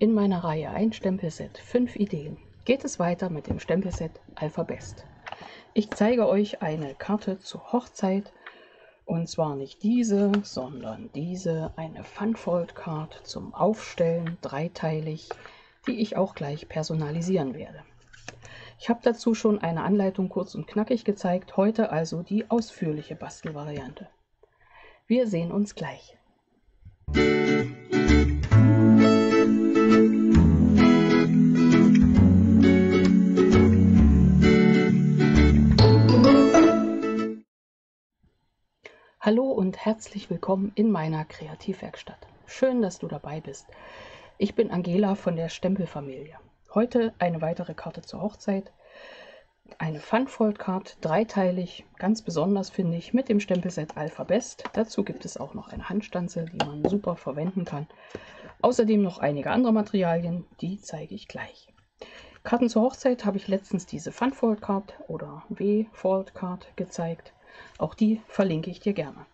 In meiner Reihe ein Stempelset, 5 Ideen, geht es weiter mit dem Stempelset Alphabest. Ich zeige euch eine Karte zur Hochzeit, und zwar nicht diese, sondern diese, eine Funfold Card zum Aufstellen, dreiteilig, die ich auch gleich personalisieren werde. Ich habe dazu schon eine Anleitung kurz und knackig gezeigt, heute also die ausführliche Bastelvariante. Wir sehen uns gleich. Hallo und herzlich willkommen in meiner Kreativwerkstatt. Schön, dass du dabei bist. Ich bin Angela von der Stempelfamilie. Heute eine weitere Karte zur Hochzeit. Eine Funfold Card, dreiteilig, ganz besonders finde ich, mit dem Stempelset Alphabest. Dazu gibt es auch noch eine Handstanzel, die man super verwenden kann. Außerdem noch einige andere Materialien, die zeige ich gleich. Karten zur Hochzeit habe ich letztens diese Funfold Card oder W-Fold Card gezeigt. Auch die verlinke ich dir gerne.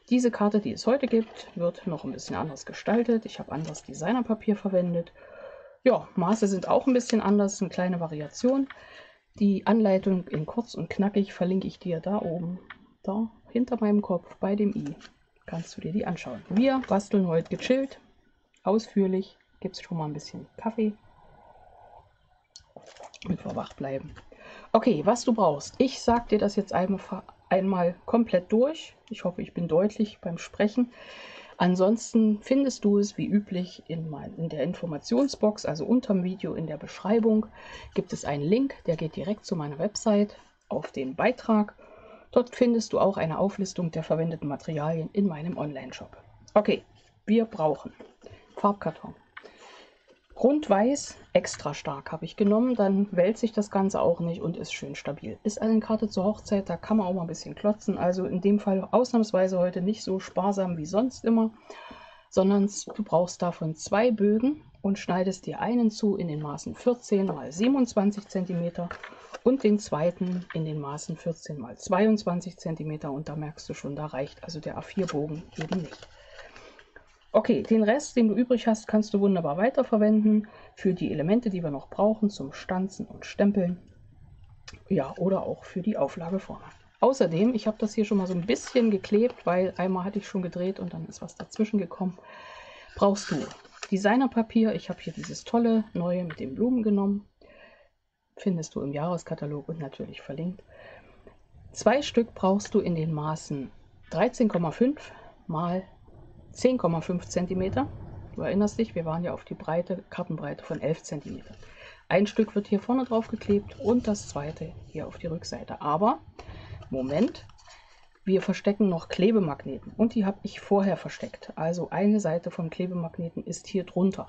Diese Karte, die es heute gibt, wird noch ein bisschen anders gestaltet. Ich habe anderes Designerpapier verwendet. Ja, Maße sind auch ein bisschen anders, eine kleine Variation. Die Anleitung in kurz und knackig verlinke ich dir da oben, da hinter meinem Kopf bei dem i. Kannst du dir die anschauen. Wir basteln heute gechillt, ausführlich. Gibt es schon mal ein bisschen Kaffee, damit wir wach bleiben. Okay, was du brauchst. Ich sage dir das jetzt einmal komplett durch. Ich hoffe, ich bin deutlich beim Sprechen. Ansonsten findest du es wie üblich in der Informationsbox, also unterm Video in der Beschreibung, gibt es einen Link, der geht direkt zu meiner Website auf den Beitrag. Dort findest du auch eine Auflistung der verwendeten Materialien in meinem Online-Shop. Okay, wir brauchen Farbkarton. Rund-Weiß, extra stark habe ich genommen, dann wälzt sich das Ganze auch nicht und ist schön stabil. Ist eine Karte zur Hochzeit, da kann man auch mal ein bisschen klotzen, also in dem Fall ausnahmsweise heute nicht so sparsam wie sonst immer, sondern du brauchst davon 2 Bögen und schneidest dir einen zu in den Maßen 14 x 27 cm und den zweiten in den Maßen 14 x 22 cm und da merkst du schon, da reicht also der A4-Bogen eben nicht. Okay, den Rest, den du übrig hast, kannst du wunderbar weiterverwenden für die Elemente, die wir noch brauchen, zum Stanzen und Stempeln. Ja, oder auch für die Auflage vorne. Außerdem, ich habe das hier schon mal so ein bisschen geklebt, weil einmal hatte ich schon gedreht und dann ist was dazwischen gekommen. Brauchst du Designerpapier. Ich habe hier dieses tolle neue mit den Blumen genommen. Findest du im Jahreskatalog und natürlich verlinkt. 2 Stück brauchst du in den Maßen 13,5 x 10,5 cm. Du erinnerst dich, wir waren ja auf die Kartenbreite von 11 cm. Ein Stück wird hier vorne drauf geklebt und das zweite hier auf die Rückseite. Aber, Moment, wir verstecken noch Klebemagneten und die habe ich vorher versteckt. Also eine Seite vom Klebemagneten ist hier drunter.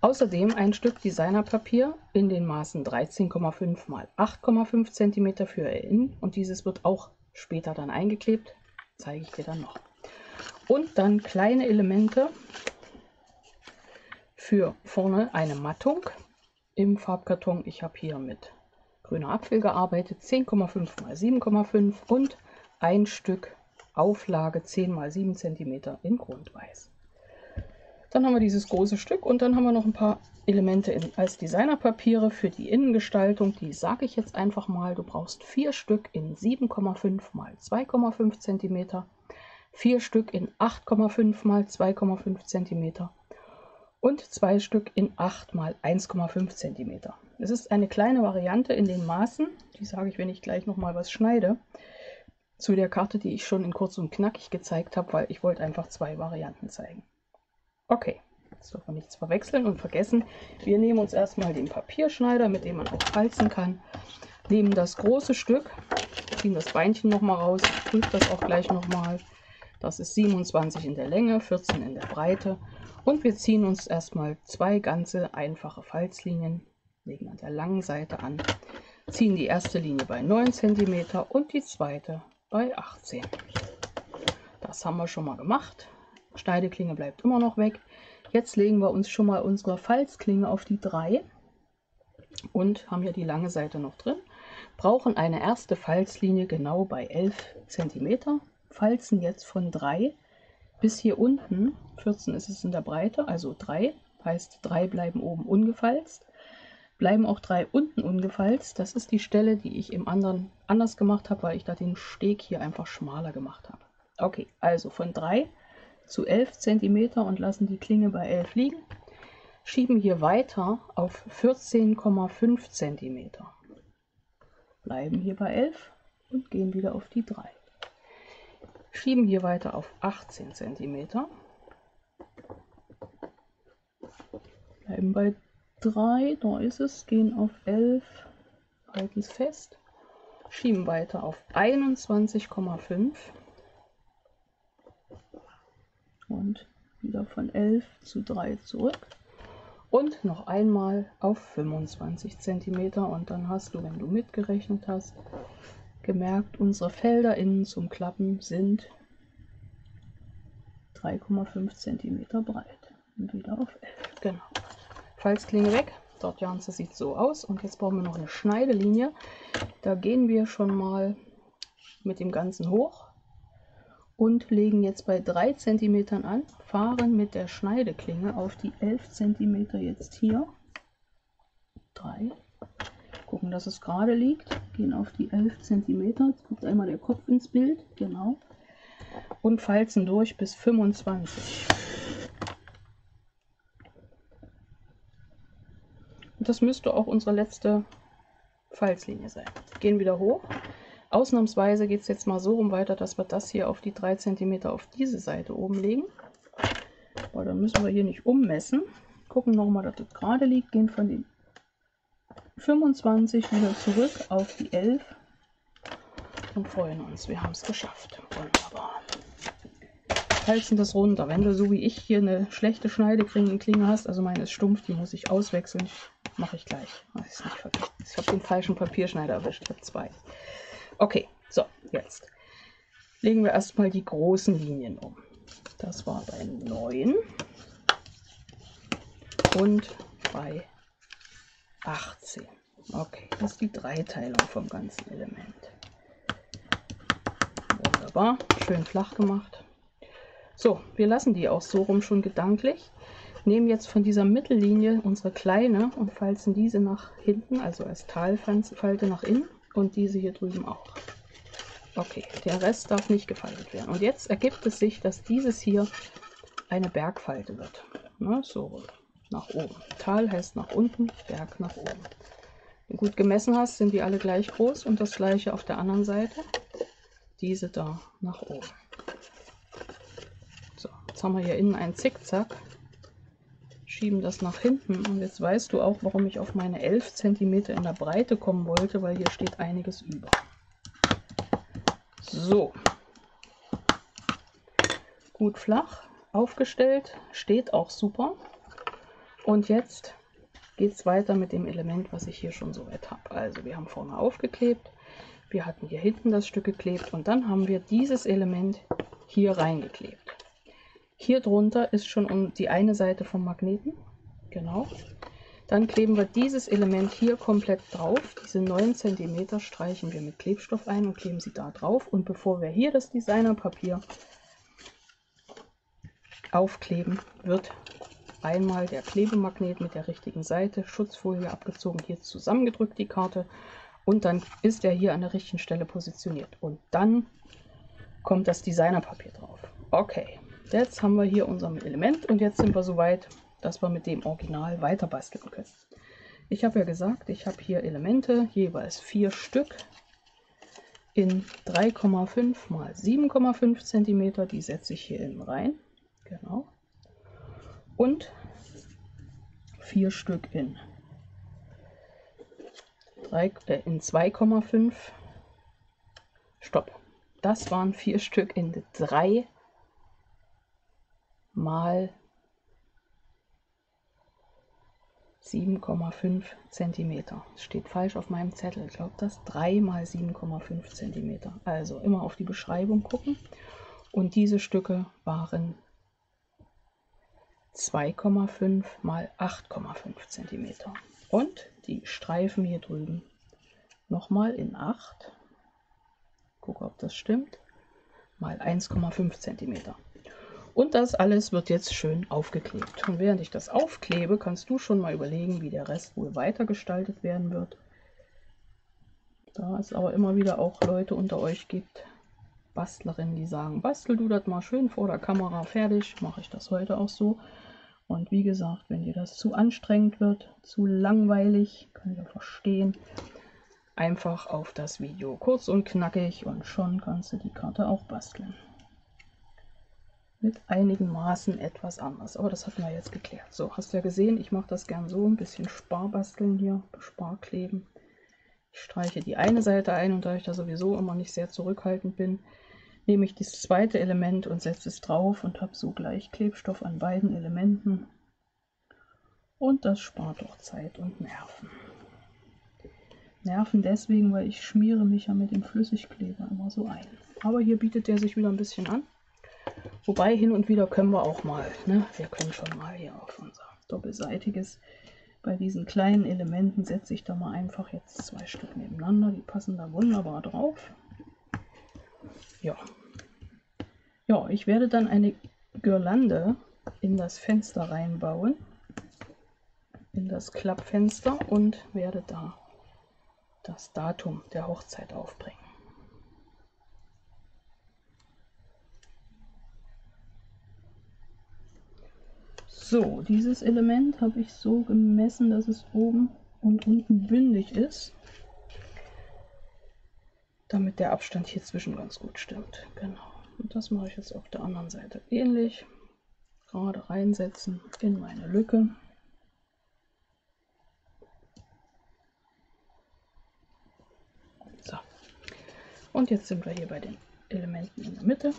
Außerdem ein Stück Designerpapier in den Maßen 13,5 x 8,5 cm für innen und dieses wird auch später dann eingeklebt. Zeige ich dir dann noch. Und dann kleine Elemente für vorne eine Mattung im Farbkarton. Ich habe hier mit grüner Apfel gearbeitet, 10,5 x 7,5 und ein Stück Auflage 10 x 7 cm in Grundweiß. Dann haben wir dieses große Stück und dann haben wir noch ein paar Elemente als Designerpapiere für die Innengestaltung. Die sage ich jetzt einfach mal. Du brauchst 4 Stück in 7,5 x 2,5 cm. 4 Stück in 8,5 x 2,5 cm und 2 Stück in 8 x 1,5 cm. Es ist eine kleine Variante in den Maßen, die sage ich, wenn ich gleich noch mal was schneide, zu der Karte, die ich schon in kurz und knackig gezeigt habe, weil ich wollte einfach 2 Varianten zeigen. Okay, jetzt dürfen wir nichts verwechseln und vergessen. Wir nehmen uns erstmal den Papierschneider, mit dem man auch falzen kann, nehmen das große Stück, ziehen das Beinchen noch mal raus, ich prüfe das auch gleich noch mal. Das ist 27 in der Länge, 14 in der Breite und wir ziehen uns erstmal 2 ganze einfache Falzlinien, legen an der langen Seite an, ziehen die erste Linie bei 9 cm und die zweite bei 18. Das haben wir schon mal gemacht. Schneideklinge bleibt immer noch weg. Jetzt legen wir uns schon mal unsere Falzklinge auf die 3 und haben ja die lange Seite noch drin. Brauchen eine erste Falzlinie genau bei 11 cm. Falzen jetzt von 3 bis hier unten, 14 ist es in der Breite, also 3 heißt 3 bleiben oben ungefalzt. Bleiben auch 3 unten ungefalzt. Das ist die Stelle, die ich im anderen anders gemacht habe, weil ich da den Steg hier einfach schmaler gemacht habe. Okay, also von 3 zu 11 cm und lassen die Klinge bei 11 liegen. Schieben hier weiter auf 14,5 cm. Bleiben hier bei 11 und gehen wieder auf die 3. Schieben hier weiter auf 18 cm. Bleiben bei 3, da ist es, gehen auf 11, halten es fest. Schieben weiter auf 21,5 und wieder von 11 zu 3 zurück. Und noch einmal auf 25 cm und dann hast du, wenn du mitgerechnet hast, gemerkt, unsere Felder innen zum Klappen sind 3,5 cm breit. Und wieder auf 11. Genau. Falzklinge weg. Das Ganze sieht so aus. Und jetzt brauchen wir noch eine Schneidelinie. Da gehen wir schon mal mit dem Ganzen hoch und legen jetzt bei 3 cm an, fahren mit der Schneideklinge auf die 11 cm jetzt hier. 3. Gucken, dass es gerade liegt. Gehen auf die 11 cm. Jetzt kommt einmal der Kopf ins Bild. Genau. Und falzen durch bis 25. Und das müsste auch unsere letzte Falzlinie sein. Gehen wieder hoch. Ausnahmsweise geht es jetzt mal so rum weiter, dass wir das hier auf die 3 cm auf diese Seite oben legen. Aber dann müssen wir hier nicht ummessen. Gucken nochmal, dass das gerade liegt. Gehen von den 25 wieder zurück auf die 11 und freuen uns, wir haben es geschafft. Wunderbar. Falzen das runter. Wenn du so wie ich hier eine schlechte Schneideklinge hast, also meine ist stumpf, die muss ich auswechseln, mache ich gleich. Ich habe den falschen Papierschneider erwischt, ich habe 2. Okay, so, jetzt legen wir erstmal die großen Linien um. Das war bei 9 und bei 18. Okay, das ist die Dreiteilung vom ganzen Element. Wunderbar, schön flach gemacht. So, wir lassen die auch so rum schon gedanklich. Nehmen jetzt von dieser Mittellinie unsere kleine und falzen diese nach hinten, also als Talfalte nach innen und diese hier drüben auch. Okay, der Rest darf nicht gefaltet werden. Und jetzt ergibt es sich, dass dieses hier eine Bergfalte wird. Na, so nach oben. Tal heißt nach unten, Berg nach oben. Wenn du gut gemessen hast, sind die alle gleich groß und das gleiche auf der anderen Seite. Diese da nach oben. So, jetzt haben wir hier innen einen Zickzack. Schieben das nach hinten und jetzt weißt du auch, warum ich auf meine 11 cm in der Breite kommen wollte, weil hier steht einiges über. So, gut flach aufgestellt, steht auch super. Und jetzt geht es weiter mit dem Element, was ich hier schon so weit habe. Also wir haben vorne aufgeklebt, wir hatten hier hinten das Stück geklebt und dann haben wir dieses Element hier reingeklebt. Hier drunter ist schon um die eine Seite vom Magneten, genau. Dann kleben wir dieses Element hier komplett drauf. Diese 9 cm streichen wir mit Klebstoff ein und kleben sie da drauf. Und bevor wir hier das Designerpapier aufkleben, wird einmal der Klebemagnet mit der richtigen Seite, Schutzfolie abgezogen, hier zusammengedrückt die Karte. Und dann ist er hier an der richtigen Stelle positioniert. Und dann kommt das Designerpapier drauf. Okay, jetzt haben wir hier unser Element und jetzt sind wir soweit, dass wir mit dem Original weiter basteln können. Ich habe ja gesagt, ich habe hier Elemente, jeweils 4 Stück in 3,5 x 7,5 cm. Die setze ich hier innen rein. Genau. Und 4 Stück in 2,5. Stopp. Das waren 4 Stück in 3 mal 7,5 cm. Das steht falsch auf meinem Zettel. Ich glaube, das 3 mal 7,5 cm. Also immer auf die Beschreibung gucken. Und diese Stücke waren 2,5 mal 8,5 cm. Und die Streifen hier drüben nochmal in 8. Gucke, ob das stimmt. Mal 1,5 cm. Und das alles wird jetzt schön aufgeklebt. Und während ich das aufklebe, kannst du schon mal überlegen, wie der Rest wohl weiter gestaltet werden wird. Da es aber immer wieder auch Leute unter euch gibt, Bastlerinnen, die sagen, bastel du das mal schön vor der Kamera fertig, mache ich das heute auch so. Und wie gesagt, wenn dir das zu anstrengend wird, zu langweilig, kann ich ja verstehen, einfach auf das Video kurz und knackig und schon kannst du die Karte auch basteln. Mit einigen Maßen etwas anders, aber das hatten wir jetzt geklärt. So, hast du ja gesehen, ich mache das gern so, ein bisschen Sparbasteln hier, Sparkleben. Ich streiche die eine Seite ein und da ich da sowieso immer nicht sehr zurückhaltend bin, nehme ich das zweite Element und setze es drauf und habe so gleich Klebstoff an beiden Elementen. Und das spart auch Zeit und Nerven. Nerven deswegen, weil ich schmiere mich ja mit dem Flüssigkleber immer so ein. Aber hier bietet der sich wieder ein bisschen an. Wobei hin und wieder können wir auch mal, ne? Wir können schon mal hier auf unser doppelseitiges. Bei diesen kleinen Elementen setze ich da mal einfach jetzt 2 Stück nebeneinander. Die passen da wunderbar drauf. Ja. Ja, ich werde dann eine Girlande in das Fenster reinbauen. In das Klappfenster und werde da das Datum der Hochzeit aufbringen. So, dieses Element habe ich so gemessen, dass es oben und unten bündig ist, damit der Abstand hier zwischen ganz gut stimmt. Genau. Und das mache ich jetzt auf der anderen Seite ähnlich. Gerade reinsetzen in meine Lücke. So. Und jetzt sind wir hier bei den Elementen in der Mitte.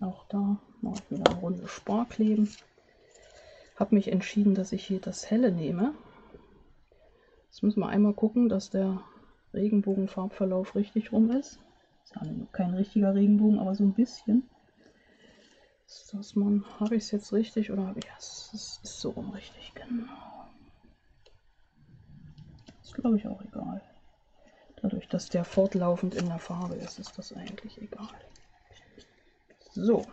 Auch da mache ich wieder eine Runde Sparkleben. Habe mich entschieden, dass ich hier das Helle nehme. Jetzt müssen wir einmal gucken, dass der Regenbogenfarbverlauf richtig rum ist. Das ist ja kein richtiger Regenbogen, aber so ein bisschen. Dass man, habe ich es jetzt richtig oder habe ich es? Das ist so rum richtig, genau. Ist glaube ich auch egal. Dadurch, dass der fortlaufend in der Farbe ist, ist das eigentlich egal. So.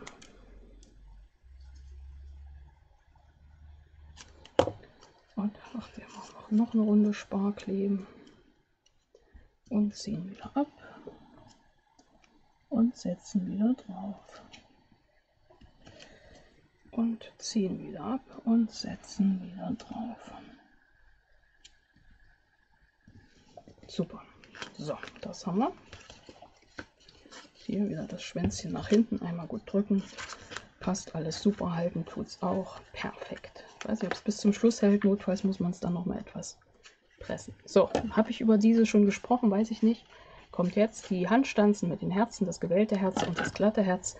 Und ach, wir machen noch eine Runde Sparkleben. Und ziehen wieder ab. Und setzen wieder drauf. Und ziehen wieder ab und setzen wieder drauf. Super. So, das haben wir. Hier wieder das Schwänzchen nach hinten einmal gut drücken. Passt alles super, halten tut es auch. Perfekt. Ich weiß nicht, ob es bis zum Schluss hält. Notfalls muss man es dann noch mal etwas pressen. So, habe ich über diese schon gesprochen? Weiß ich nicht. Kommt jetzt die Handstanzen mit den Herzen, das gewellte Herz und das glatte Herz.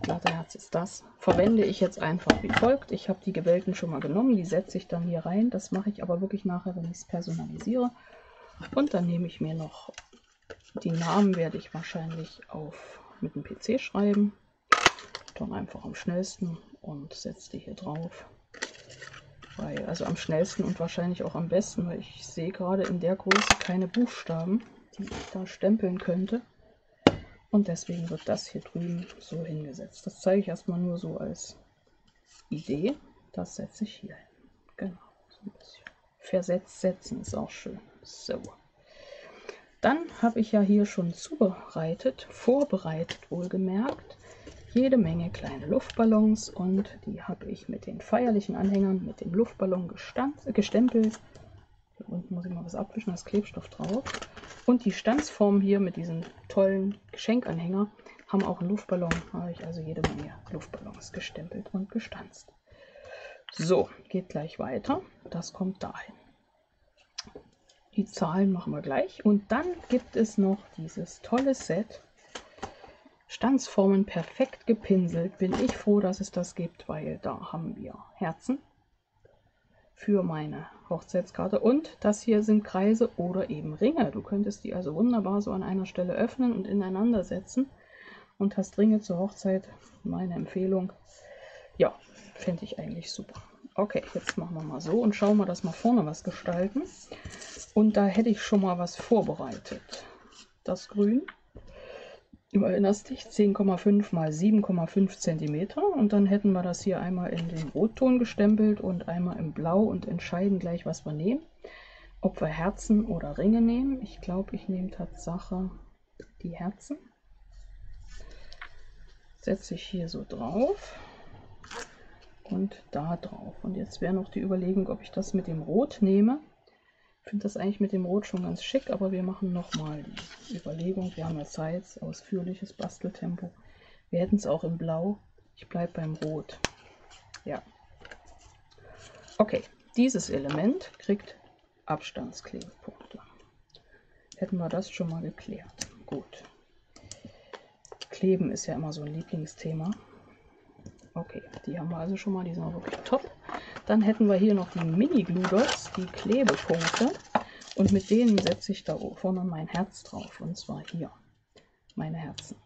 Glatte Herz ist das. Verwende ich jetzt einfach wie folgt. Ich habe die gewellten schon mal genommen. Die setze ich dann hier rein. Das mache ich aber wirklich nachher, wenn ich es personalisiere. Und dann nehme ich mir noch die Namen, werde ich wahrscheinlich mit dem PC schreiben. Dann einfach am schnellsten und setze die hier drauf. Also am schnellsten und wahrscheinlich auch am besten, weil ich sehe gerade in der Größe keine Buchstaben, die ich da stempeln könnte. Und deswegen wird das hier drüben so hingesetzt. Das zeige ich erstmal nur so als Idee. Das setze ich hier hin. Genau, so ein bisschen. Versetzt setzen ist auch schön. So. Dann habe ich ja hier schon vorbereitet wohlgemerkt, jede Menge kleine Luftballons und die habe ich mit den feierlichen Anhängern mit dem Luftballon gestempelt. Hier unten muss ich mal was abwischen, da ist Klebstoff drauf. Und die Stanzformen hier mit diesen tollen Geschenkanhänger haben auch einen Luftballon. Da habe ich also jede Menge Luftballons gestempelt und gestanzt. So, geht gleich weiter. Das kommt dahin. Die Zahlen machen wir gleich. Und dann gibt es noch dieses tolle Set. Stanzformen perfekt gepinselt. Bin ich froh, dass es das gibt, weil da haben wir Herzen für meine Hochzeitskarte. Und das hier sind Kreise oder eben Ringe. Du könntest die also wunderbar so an einer Stelle öffnen und ineinander setzen. Und hast Ringe zur Hochzeit. Meine Empfehlung. Ja, fände ich eigentlich super. Okay, jetzt machen wir mal so und schauen wir, dass wir vorne was gestalten. Und da hätte ich schon mal was vorbereitet. Das Grün. Du erinnerst dich, 10,5 mal 7,5 cm. Und dann hätten wir das hier einmal in den Rotton gestempelt und einmal im Blau und entscheiden gleich, was wir nehmen. Ob wir Herzen oder Ringe nehmen. Ich glaube, ich nehme Tatsache die Herzen. Setze ich hier so drauf und da drauf. Und jetzt wäre noch die Überlegung, ob ich das mit dem Rot nehme. Ich finde das eigentlich mit dem Rot schon ganz schick, aber wir machen nochmal die Überlegung. Wir haben ja Zeit, ausführliches Basteltempo. Wir hätten es auch in Blau. Ich bleibe beim Rot. Ja. Okay, dieses Element kriegt Abstandsklebepunkte. Hätten wir das schon mal geklärt. Gut. Kleben ist ja immer so ein Lieblingsthema. Okay, die haben wir also schon mal, die sind auch wirklich top. Dann hätten wir hier noch die Mini-Glue-Dots, die Klebepunkte. Und mit denen setze ich da vorne mein Herz drauf. Und zwar hier, meine Herzen.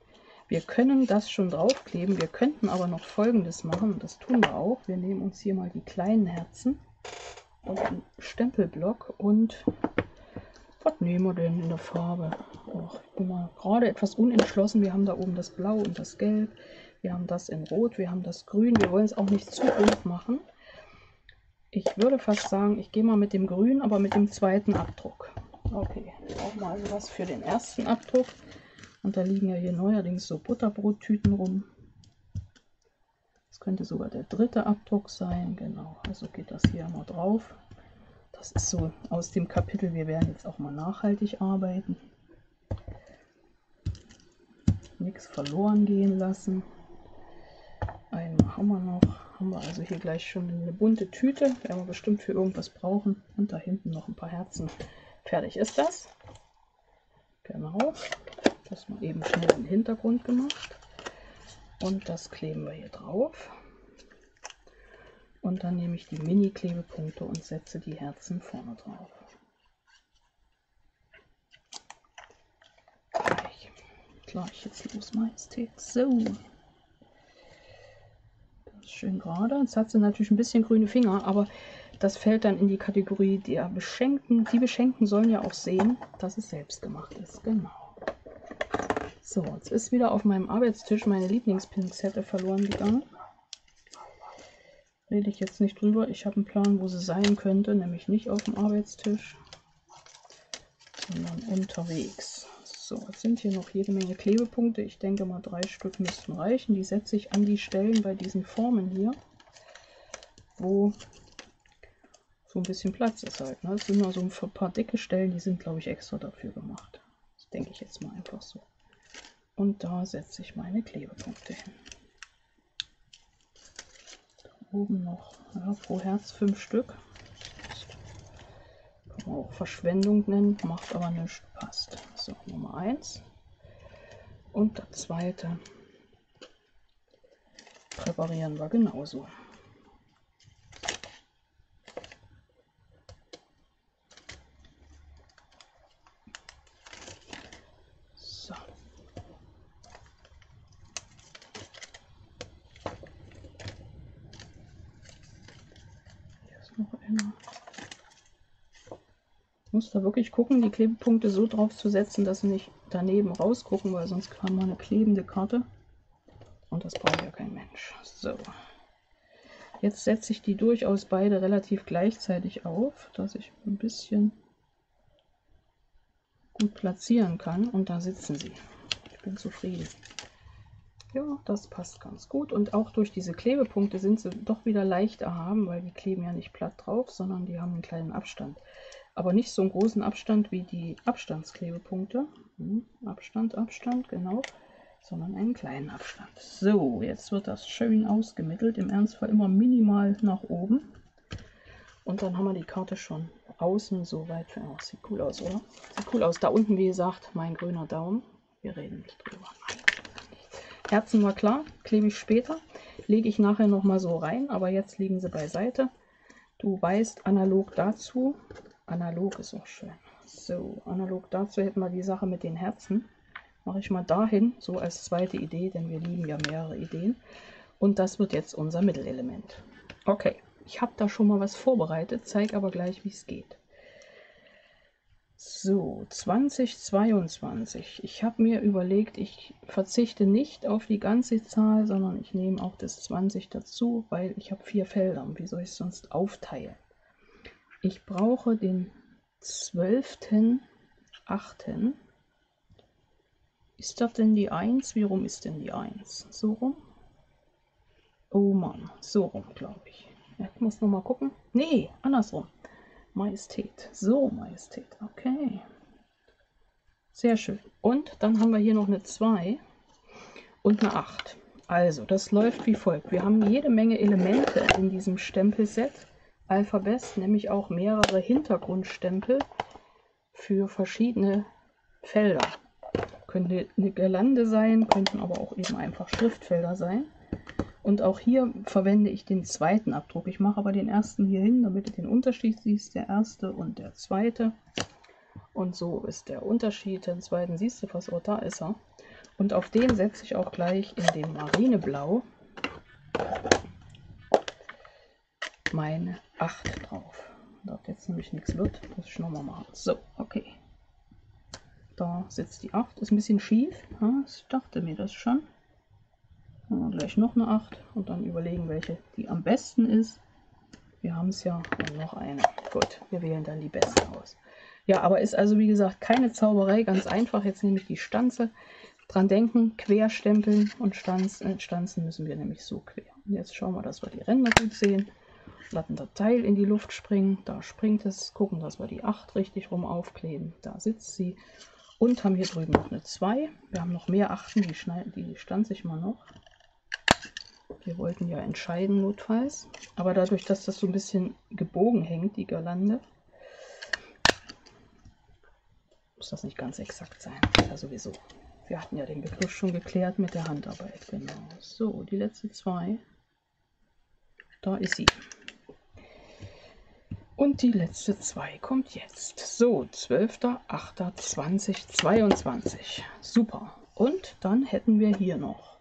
Wir können das schon draufkleben, wir könnten aber noch Folgendes machen. Das tun wir auch. Wir nehmen uns hier mal die kleinen Herzen und einen Stempelblock. Und was nehmen wir denn in der Farbe? Och, ich bin mal gerade etwas unentschlossen. Wir haben da oben das Blau und das Gelb. Wir haben das in Rot, wir haben das Grün. Wir wollen es auch nicht zu bunt machen. Ich würde fast sagen, ich gehe mal mit dem Grün, aber mit dem zweiten Abdruck. Okay, brauchen wir also was für den ersten Abdruck. Und da liegen ja hier neuerdings so Butterbrottüten rum. Das könnte sogar der dritte Abdruck sein. Genau, also geht das hier mal drauf. Das ist so aus dem Kapitel, wir werden jetzt auch mal nachhaltig arbeiten. Nichts verloren gehen lassen. Einmal haben wir noch. Haben wir also hier gleich schon eine bunte Tüte. Werden wir bestimmt für irgendwas brauchen. Und da hinten noch ein paar Herzen. Fertig ist das. Genau. Das mal eben schnell im Hintergrund gemacht. Und das kleben wir hier drauf. Und dann nehme ich die Mini-Klebepunkte und setze die Herzen vorne drauf. Gleich jetzt los, Majestät. So. Schön gerade. Jetzt hat sie natürlich ein bisschen grüne Finger, aber das fällt dann in die Kategorie der Beschenkten. Die Beschenkten sollen ja auch sehen, dass es selbst gemacht ist. Genau. So, jetzt ist wieder auf meinem Arbeitstisch meine Lieblingspinzette verloren gegangen. Rede ich jetzt nicht drüber. Ich habe einen Plan, wo sie sein könnte, nämlich nicht auf dem Arbeitstisch, sondern unterwegs. So, jetzt sind hier noch jede Menge Klebepunkte. Ich denke mal 3 Stück müssten reichen. Die setze ich an die Stellen bei diesen Formen hier, wo so ein bisschen Platz ist halt. Ne? Das sind nur so ein paar dicke Stellen, die sind, glaube ich, extra dafür gemacht. Das denke ich jetzt mal einfach so. Und da setze ich meine Klebepunkte hin. Da oben noch, ja, pro Herz 5 Stück. Kann man auch Verschwendung nennen, macht aber nichts, passt. So, Nummer 1. Und das zweite präparieren wir genauso. So. Hier ist noch einer. Muss da wirklich gucken, die Klebepunkte so drauf zu setzen, dass sie nicht daneben rausgucken, weil sonst haben wir eine klebende Karte. Und das braucht ja kein Mensch. So. Jetzt setze ich die durchaus beide relativ gleichzeitig auf, dass ich ein bisschen gut platzieren kann. Und da sitzen sie. Ich bin zufrieden. Ja, das passt ganz gut. Und auch durch diese Klebepunkte sind sie doch wieder leicht erhaben, weil die kleben ja nicht platt drauf, sondern die haben einen kleinen Abstand. Aber nicht so einen großen Abstand wie die Abstandsklebepunkte. Abstand, Abstand, genau. Sondern einen kleinen Abstand. So, jetzt wird das schön ausgemittelt. Im Ernstfall immer minimal nach oben. Und dann haben wir die Karte schon außen so weit. Oh, sieht cool aus, oder? Sieht cool aus. Da unten, wie gesagt, mein grüner Daumen. Wir reden nicht drüber. Herzen war klar, klebe ich später. Lege ich nachher nochmal so rein, aber jetzt liegen sie beiseite. Du weißt, analog dazu. Analog ist auch schön. So, analog dazu hätten wir die Sache mit den Herzen. Mache ich mal dahin, so als zweite Idee, denn wir lieben ja mehrere Ideen. Und das wird jetzt unser Mittelelement. Okay, ich habe da schon mal was vorbereitet, zeige aber gleich, wie es geht. So, 2022. Ich habe mir überlegt, ich verzichte nicht auf die ganze Zahl, sondern ich nehme auch das 20 dazu, weil ich habe 4 Felder. Und wie soll ich es sonst aufteilen? Ich brauche den 12.8. Ist das denn die 1? Wie rum ist denn die 1? So rum? Oh Mann, so rum, glaube ich. Ja, ich muss noch mal gucken. Nee, andersrum. Majestät. So, Majestät. Okay. Sehr schön. Und dann haben wir hier noch eine 2 und eine 8. Also, das läuft wie folgt. Wir haben jede Menge Elemente in diesem Stempelset. Alphabet, nämlich auch mehrere Hintergrundstempel für verschiedene Felder. Könnte eine Girlande sein, könnten aber auch eben einfach Schriftfelder sein. Und auch hier verwende ich den zweiten Abdruck. Ich mache aber den ersten hier hin, damit du den Unterschied siehst, der erste und der zweite. Und so ist der Unterschied. Den zweiten siehst du fast, oh, da ist er. Und auf den setze ich auch gleich in dem Marineblau meine 8 drauf. Da jetzt nämlich nichts wird, muss ich nochmal machen. So, okay. Da sitzt die 8. Ist ein bisschen schief. Ich dachte mir das schon. Gleich noch eine 8 und dann überlegen, welche die am besten ist. Wir haben es ja und noch eine. Gut, wir wählen dann die beste aus. Ja, aber ist also wie gesagt keine Zauberei, ganz einfach. Jetzt nehme ich die Stanze. Dran denken, querstempeln und stanzen müssen wir nämlich so quer. Und jetzt schauen wir, dass wir die Ränder gut sehen. Lassen das Teil in die Luft springen. Da springt es. Gucken, dass wir die 8 richtig rum aufkleben. Da sitzt sie. Und haben hier drüben noch eine 2. Wir haben noch mehr 8, die stanze ich mal noch. Wir wollten ja entscheiden notfalls, aber dadurch, dass das so ein bisschen gebogen hängt, die Girlande, muss das nicht ganz exakt sein. Ja, sowieso. Wir hatten ja den Begriff schon geklärt mit der Handarbeit. Genau. So, die letzte 2. Da ist sie. Und die letzte 2 kommt jetzt. So, 12.08.2022. Super. Und dann hätten wir hier noch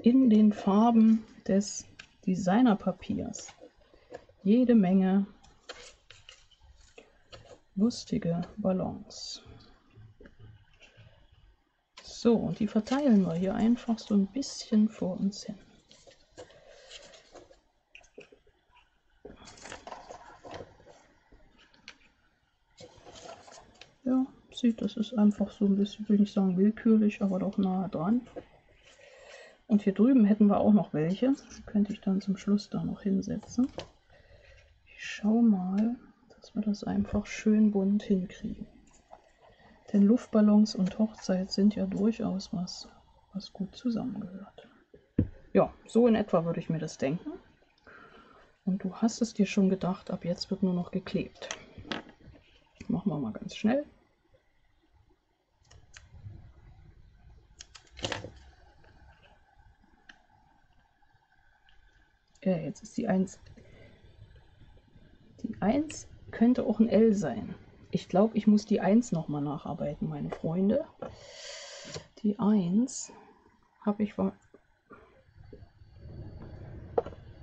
in den Farben des Designerpapiers jede Menge lustige Ballons. So, und die verteilen wir hier einfach so ein bisschen vor uns hin. Ja, sieht, das ist einfach so ein bisschen, will nicht sagen willkürlich, aber doch nahe dran. Und hier drüben hätten wir auch noch welche. Die könnte ich dann zum Schluss da noch hinsetzen. Ich schaue mal, dass wir das einfach schön bunt hinkriegen. Denn Luftballons und Hochzeit sind ja durchaus was gut zusammengehört. Ja, so in etwa würde ich mir das denken. Und du hast es dir schon gedacht, ab jetzt wird nur noch geklebt. Machen wir mal ganz schnell. Ja, jetzt ist die 1. Die 1 könnte auch ein L sein. Ich glaube, ich muss die 1 nochmal nacharbeiten, meine Freunde. Die 1 habe ich...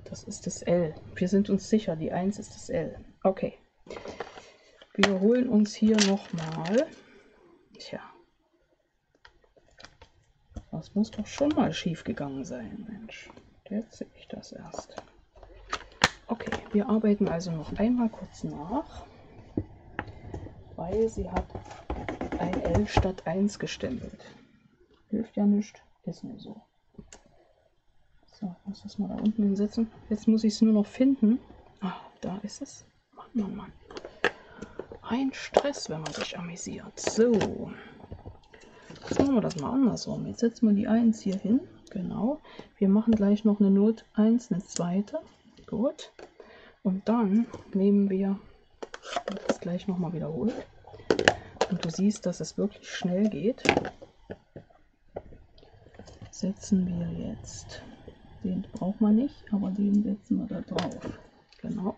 Das ist das L. Wir sind uns sicher, die 1 ist das L. Okay. Wir holen uns hier nochmal. Tja. Das muss doch schon mal schief gegangen sein, Mensch. Jetzt sehe ich das erst. Okay, wir arbeiten also noch einmal kurz nach, weil sie hat ein L statt 1 gestempelt. Hilft ja nicht, ist nur so. So, ich muss das mal da unten hinsetzen. Jetzt muss ich es nur noch finden. Ah, da ist es. Mann, Mann, Mann. Ein Stress, wenn man sich amüsiert. So. Jetzt machen wir das mal andersrum. Jetzt setzen wir die 1 hier hin. Genau. Wir machen gleich noch eine Not 1, eine zweite. Gut. Und dann nehmen wir, das gleich nochmal wiederholt. Und du siehst, dass es wirklich schnell geht. Setzen wir jetzt, den braucht man nicht, aber den setzen wir da drauf. Genau.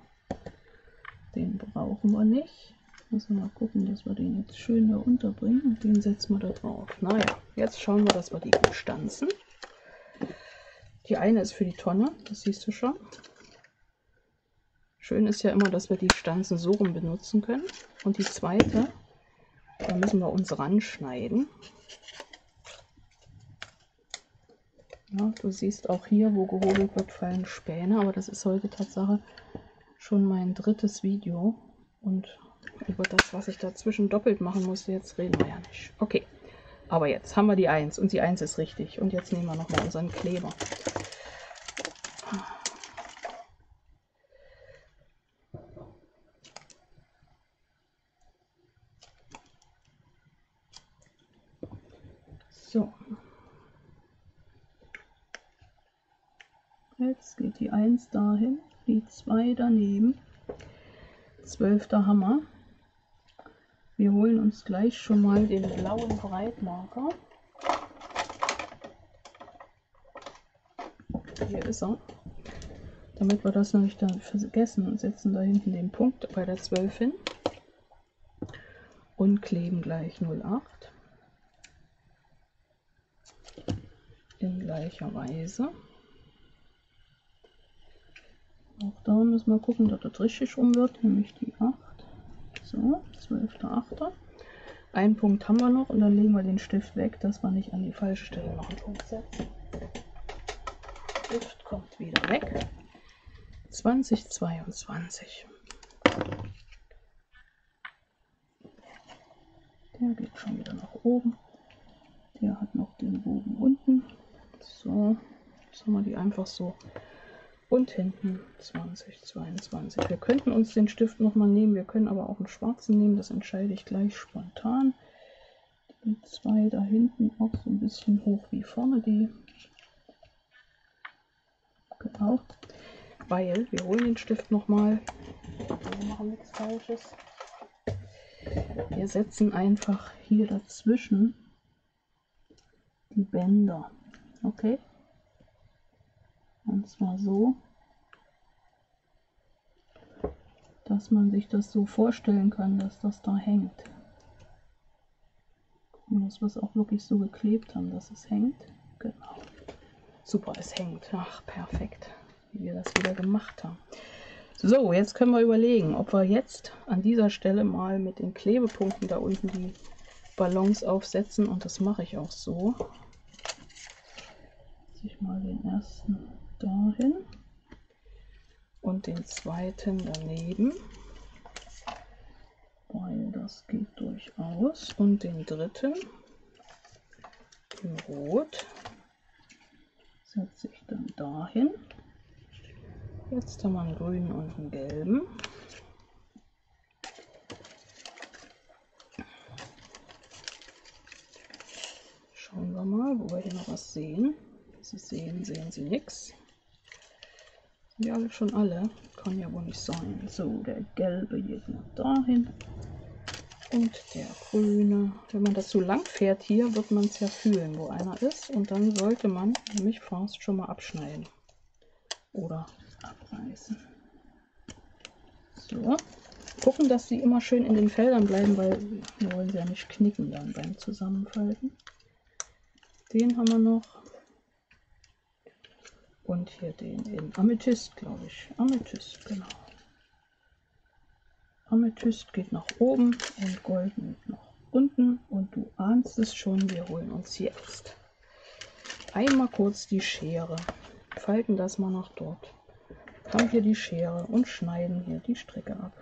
Den brauchen wir nicht. Müssen wir mal gucken, dass wir den jetzt schön da unterbringen. Und den setzen wir da drauf. Naja, jetzt schauen wir, dass wir die gut stanzen. Die eine ist für die Tonne, das siehst du schon. Schön ist ja immer, dass wir die Stanzen so rum benutzen können. Und die zweite Da müssen wir uns ranschneiden. Ja, du siehst auch hier, wo gehobelt wird, fallen Späne, aber das ist heute Tatsache schon mein drittes Video. Und über das, was ich dazwischen doppelt machen musste, jetzt reden wir ja nicht. Okay, aber jetzt haben wir die 1 und die 1 ist richtig. Und jetzt nehmen wir nochmal unseren Kleber. So. Jetzt geht die 1 dahin, die 2 daneben. 12. Hammer. Wir holen uns gleich schon mal den blauen Breitmarker. Hier ist er. Damit wir das nämlich dann vergessen und setzen da hinten den Punkt bei der 12 hin. Und kleben gleich 08. In gleicher Weise. Auch da müssen wir gucken, dass das richtig rum wird, nämlich die 8. So, 12.8. Einen Punkt haben wir noch und dann legen wir den Stift weg, dass wir nicht an die falsche Stelle noch einen Punkt setzen. Stift kommt wieder weg. 2022. Der geht schon wieder nach oben. Der hat noch den Bogen unten. So, jetzt haben wir die einfach so. Und hinten 2022. Wir könnten uns den Stift nochmal nehmen, wir können aber auch einen schwarzen nehmen, das entscheide ich gleich spontan. Die 2 da hinten auch so ein bisschen hoch wie vorne die. Genau. Weil wir holen den Stift nochmal. Wir machen nichts Falsches. Wir setzen einfach hier dazwischen die Bänder. Okay? Und zwar so, dass man sich das so vorstellen kann, dass das da hängt. Und dass wir es auch wirklich so geklebt haben, dass es hängt. Genau. Super, es hängt. Ach, perfekt, wie wir das wieder gemacht haben. So, jetzt können wir überlegen, ob wir jetzt an dieser Stelle mal mit den Klebepunkten da unten die Ballons aufsetzen. Und das mache ich auch so. Setze ich mal den ersten dahin und den zweiten daneben, weil das geht durchaus, und den dritten in Rot setze ich dann dahin. Jetzt haben wir einen grünen und einen gelben. Schauen wir mal, wo wir hier noch was sehen. Sie sehen Sie nichts. Sind die alle schon alle? Kann ja wohl nicht sein. So, der gelbe geht noch dahin. Und der grüne. Wenn man das so lang fährt hier, wird man es ja fühlen, wo einer ist. Und dann sollte man nämlich fast schon mal abschneiden. Oder abreißen. So. Gucken, dass sie immer schön in den Feldern bleiben, weil wir wollen sie ja nicht knicken dann beim Zusammenfalten. Den haben wir noch. Und hier den in Amethyst, glaube ich. Amethyst, genau. Amethyst geht nach oben und Golden nach unten. Und du ahnst es schon, wir holen uns jetzt einmal kurz die Schere. Falten das mal nach dort. Haben hier die Schere und schneiden hier die Strecke ab.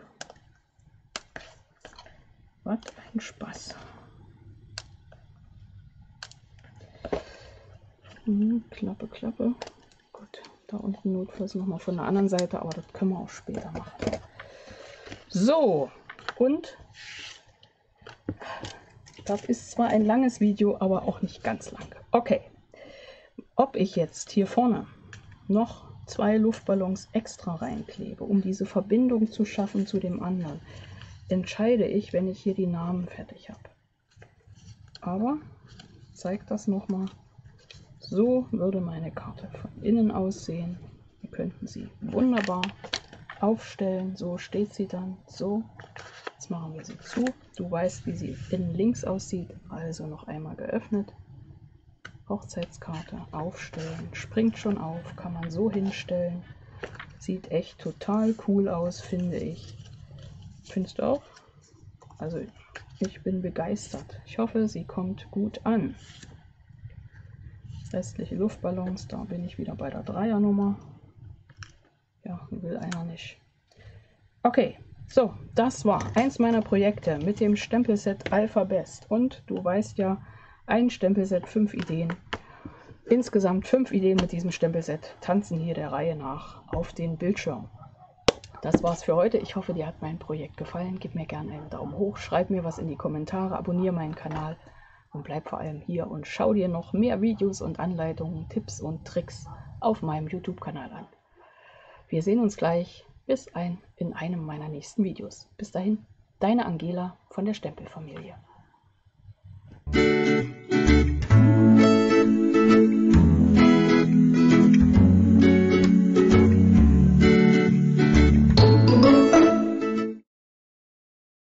Was ein Spaß. Klappe, Klappe. Gut, da unten notfalls nochmal von der anderen Seite, aber das können wir auch später machen. So, und das ist zwar ein langes Video, aber auch nicht ganz lang. Okay, ob ich jetzt hier vorne noch 2 Luftballons extra reinklebe, um diese Verbindung zu schaffen zu dem anderen, entscheide ich, wenn ich hier die Namen fertig habe. Aber zeigt das nochmal. So würde meine Karte von innen aussehen. Wir könnten sie wunderbar aufstellen. So steht sie dann. So, jetzt machen wir sie zu. Du weißt, wie sie innen links aussieht. Also noch einmal geöffnet. Hochzeitskarte aufstellen. Springt schon auf. Kann man so hinstellen. Sieht echt total cool aus, finde ich. Findest du auch? Also Ich bin begeistert. Ich hoffe, sie kommt gut an. Restliche Luftballons, da bin ich wieder bei der Dreiernummer. Ja, will einer nicht. Okay, so, das war eins meiner Projekte mit dem Stempelset Alpha Best. Und du weißt ja, ein Stempelset, 5 Ideen. Insgesamt 5 Ideen mit diesem Stempelset tanzen hier der Reihe nach auf den Bildschirm. Das war's für heute. Ich hoffe, dir hat mein Projekt gefallen. Gib mir gerne einen Daumen hoch, schreib mir was in die Kommentare, abonniere meinen Kanal und bleib vor allem hier und schau dir noch mehr Videos und Anleitungen, Tipps und Tricks auf meinem YouTube-Kanal an. Wir sehen uns gleich in einem meiner nächsten Videos. Bis dahin, deine Angela von der Stempelfamilie.